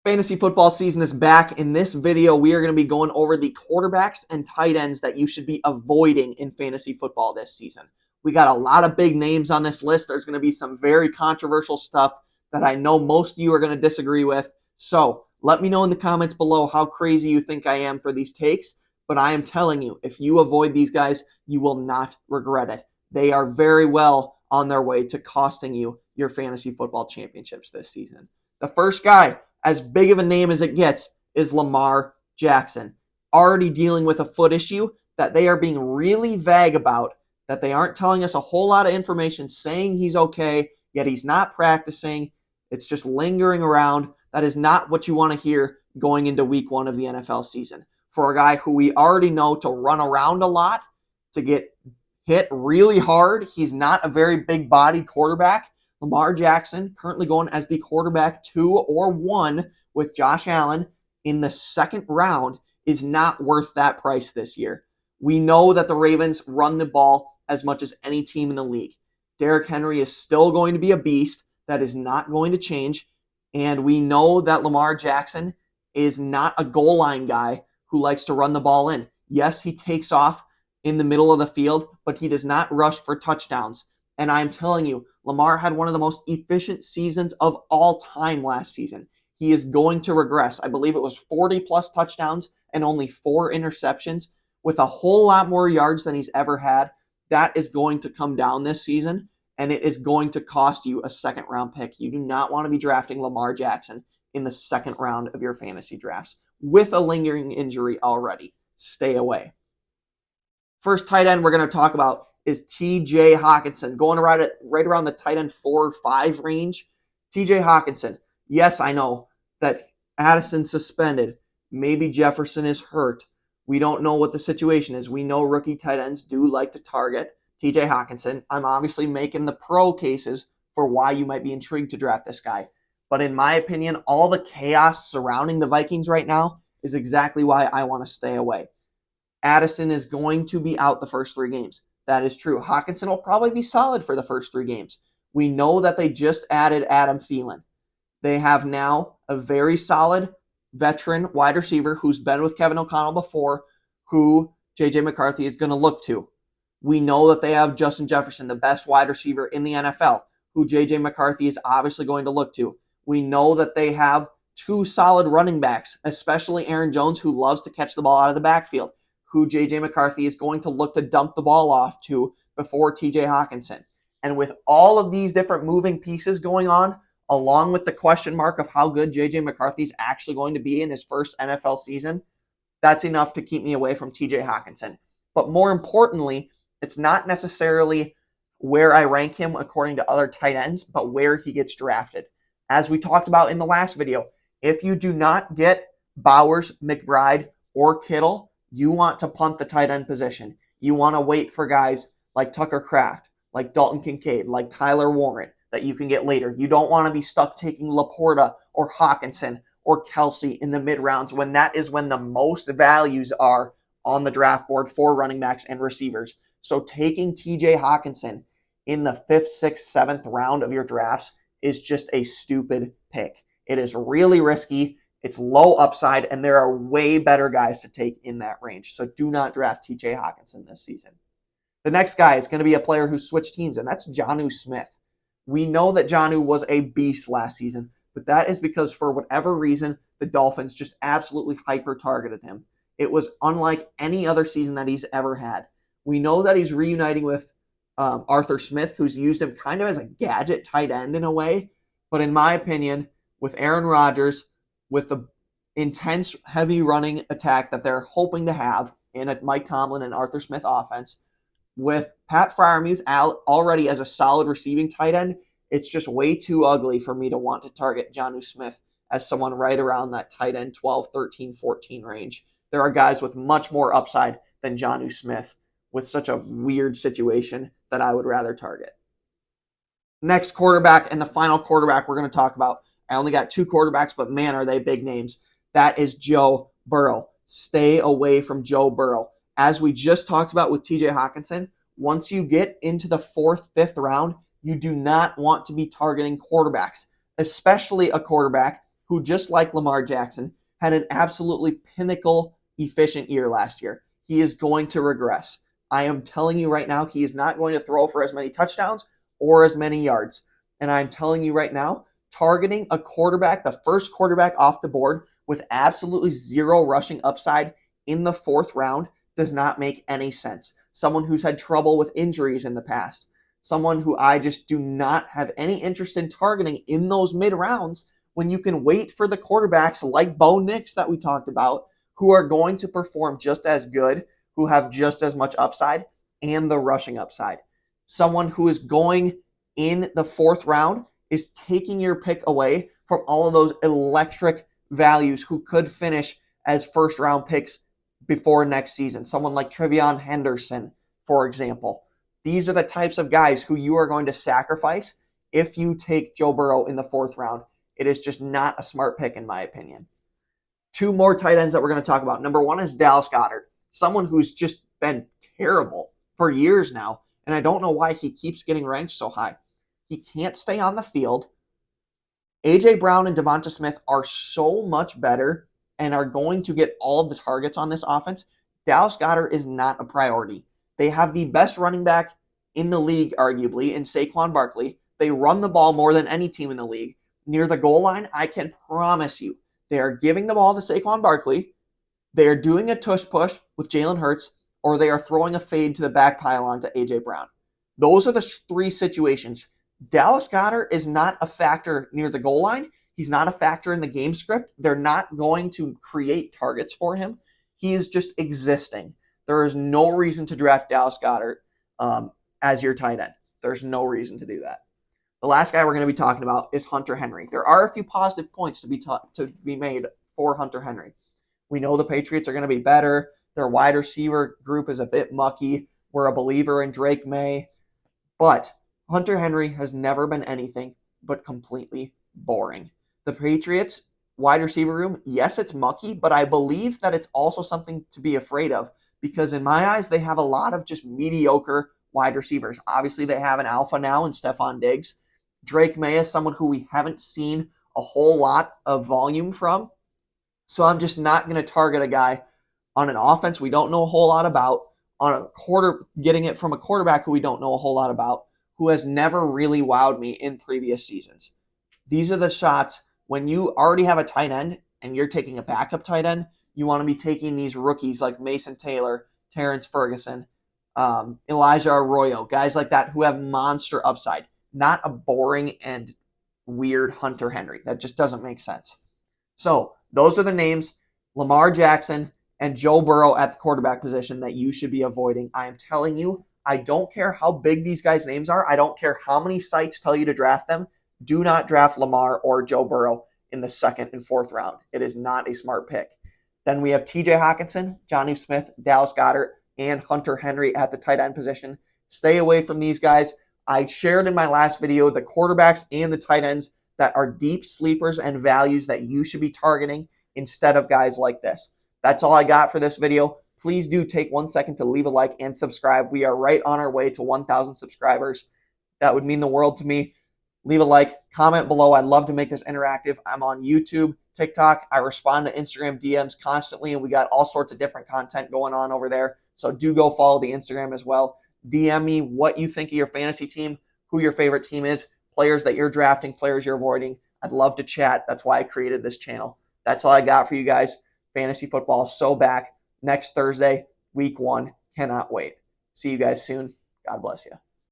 Fantasy football season is back. In this video, we are going to be going over the quarterbacks and tight ends that you should be avoiding in fantasy football this season. We got a lot of big names on this list. There's going to be some very controversial stuff that I know most of you are going to disagree with. So let me know in the comments below how crazy you think I am for these takes. But I am telling you, if you avoid these guys, you will not regret it. They are very well on their way to costing you your fantasy football championships this season. The first guy, as big of a name as it gets, is Lamar Jackson. Already dealing with a foot issue that they are being really vague about, that they aren't telling us a whole lot of information saying he's okay, yet he's not practicing. It's just lingering around. That is not what you want to hear going into week 1 of the NFL season. For a guy who we already know to run around a lot, to get hit really hard, he's not a very big-bodied quarterback. Lamar Jackson currently going as the quarterback 2 or 1 with Josh Allen in the second round is not worth that price this year. We know that the Ravens run the ball as much as any team in the league. Derrick Henry is still going to be a beast. That is not going to change. And we know that Lamar Jackson is not a goal line guy who likes to run the ball in. Yes, he takes off in the middle of the field, but he does not rush for touchdowns. And I'm telling you, Lamar had one of the most efficient seasons of all time last season. He is going to regress. I believe it was 40-plus touchdowns and only 4 interceptions with a whole lot more yards than he's ever had. That is going to come down this season, and it is going to cost you a second-round pick. You do not want to be drafting Lamar Jackson in the second round of your fantasy drafts with a lingering injury already. Stay away. First tight end we're going to talk about is TJ Hockenson, going right around the tight end 4 or 5 range. TJ Hockenson, yes, I know that Addison's suspended. Maybe Jefferson is hurt. We don't know what the situation is. We know rookie tight ends do like to target TJ Hockenson. I'm obviously making the pro cases for why you might be intrigued to draft this guy. But in my opinion, all the chaos surrounding the Vikings right now is exactly why I want to stay away. Addison is going to be out the first 3 games. That is true. Hockenson will probably be solid for the first 3 games. We know that they just added Adam Thielen. They have now a very solid veteran wide receiver who's been with Kevin O'Connell before, who J.J. McCarthy is going to look to. We know that they have Justin Jefferson, the best wide receiver in the NFL, who J.J. McCarthy is obviously going to look to. We know that they have 2 solid running backs, especially Aaron Jones, who loves to catch the ball out of the backfield, who J.J. McCarthy is going to look to dump the ball off to before T.J. Hockenson. And with all of these different moving pieces going on, along with the question mark of how good J.J. McCarthy is actually going to be in his first NFL season, that's enough to keep me away from T.J. Hockenson. But more importantly, it's not necessarily where I rank him according to other tight ends, but where he gets drafted. As we talked about in the last video, if you do not get Bowers, McBride, or Kittle, you want to punt the tight end position. You want to wait for guys like Tucker Kraft, like Dalton Kincaid, like Tyler Warren that you can get later. You don't want to be stuck taking Laporta or Hockenson or Kelsey in the mid-rounds when that is when the most values are on the draft board for running backs and receivers. So taking TJ Hockenson in the 5th, 6th, 7th round of your drafts is just a stupid pick. It is really risky. It's low upside, and there are way better guys to take in that range. So do not draft TJ Hockenson this season. The next guy is going to be a player who switched teams, and that's Jonnu Smith. We know that Jonnu was a beast last season, but that is because for whatever reason, the Dolphins just absolutely hyper-targeted him. It was unlike any other season that he's ever had. We know that he's reuniting with Arthur Smith, who's used him kind of as a gadget tight end in a way. But in my opinion, with Aaron Rodgers, with the intense, heavy running attack that they're hoping to have in a Mike Tomlin and Arthur Smith offense, with Pat Freiermuth already as a solid receiving tight end, it's just way too ugly for me to want to target Jonnu Smith as someone right around that tight end 12, 13, 14 range. There are guys with much more upside than Jonnu Smith with such a weird situation that I would rather target. Next quarterback, and the final quarterback we're going to talk about. I only got 2 quarterbacks, but man, are they big names. That is Joe Burrow. Stay away from Joe Burrow. As we just talked about with TJ Hockenson, once you get into the 4th, 5th round, you do not want to be targeting quarterbacks, especially a quarterback who, just like Lamar Jackson, had an absolutely pinnacle efficient year last year. He is going to regress. I am telling you right now, he is not going to throw for as many touchdowns or as many yards. And I'm telling you right now, targeting a quarterback, the first quarterback off the board with absolutely zero rushing upside in the 4th round does not make any sense. Someone who's had trouble with injuries in the past. Someone who I just do not have any interest in targeting in those mid rounds when you can wait for the quarterbacks like Bo Nix that we talked about, who are going to perform just as good, who have just as much upside and the rushing upside. Someone who is going in the 4th round is taking your pick away from all of those electric values who could finish as first round picks before next season. Someone like TreVeyon Henderson, for example. These are the types of guys who you are going to sacrifice if you take Joe Burrow in the 4th round. It is just not a smart pick, in my opinion. 2 more tight ends that we're going to talk about. Number 1 is Dallas Goedert, someone who's just been terrible for years now, and I don't know why he keeps getting ranked so high. He can't stay on the field. A.J. Brown and Devonta Smith are so much better and are going to get all of the targets on this offense. Dallas Goedert is not a priority. They have the best running back in the league, arguably, in Saquon Barkley. They run the ball more than any team in the league. Near the goal line, I can promise you, they are giving the ball to Saquon Barkley, they are doing a tush push with Jalen Hurts, or they are throwing a fade to the back pylon to A.J. Brown. Those are the 3 situations. Dallas Goedert is not a factor near the goal line. He's not a factor in the game script. They're not going to create targets for him. He is just existing. There is no reason to draft Dallas Goedert as your tight end. There's no reason to do that. The last guy we're going to be talking about is Hunter Henry. There are a few positive points to be made for Hunter Henry. We know the Patriots are going to be better. Their wide receiver group is a bit mucky. We're a believer in Drake May. But Hunter Henry has never been anything but completely boring. The Patriots wide receiver room, yes, it's mucky, but I believe that it's also something to be afraid of because in my eyes, they have a lot of just mediocre wide receivers. Obviously, they have an alpha now in Stephon Diggs. Drake May is someone who we haven't seen a whole lot of volume from. So I'm just not going to target a guy on an offense we don't know a whole lot about, on getting it from a quarterback who we don't know a whole lot about, who has never really wowed me in previous seasons. These are the shots when you already have a tight end and you're taking a backup tight end. You want to be taking these rookies like Mason Taylor, Terrence Ferguson, Elijah Arroyo, guys like that who have monster upside, not a boring and weird Hunter Henry. That just doesn't make sense. So those are the names, Lamar Jackson and Joe Burrow at the quarterback position that you should be avoiding. I am telling you, I don't care how big these guys' names are. I don't care how many sites tell you to draft them. Do not draft Lamar or Joe Burrow in the 2nd and 4th round. It is not a smart pick. Then we have TJ Hockenson, Jonnu Smith, Dallas Goedert, and Hunter Henry at the tight end position. Stay away from these guys. I shared in my last video the quarterbacks and the tight ends that are deep sleepers and values that you should be targeting instead of guys like this. That's all I got for this video. Please do take 1 second to leave a like and subscribe. We are right on our way to 1,000 subscribers. That would mean the world to me. Leave a like, comment below. I'd love to make this interactive. I'm on YouTube, TikTok. I respond to Instagram DMs constantly, and we got all sorts of different content going on over there. So do go follow the Instagram as well. DM me what you think of your fantasy team, who your favorite team is, players that you're drafting, players you're avoiding. I'd love to chat. That's why I created this channel. That's all I got for you guys. Fantasy football is so back next Thursday, week 1. Cannot wait. See you guys soon. God bless you.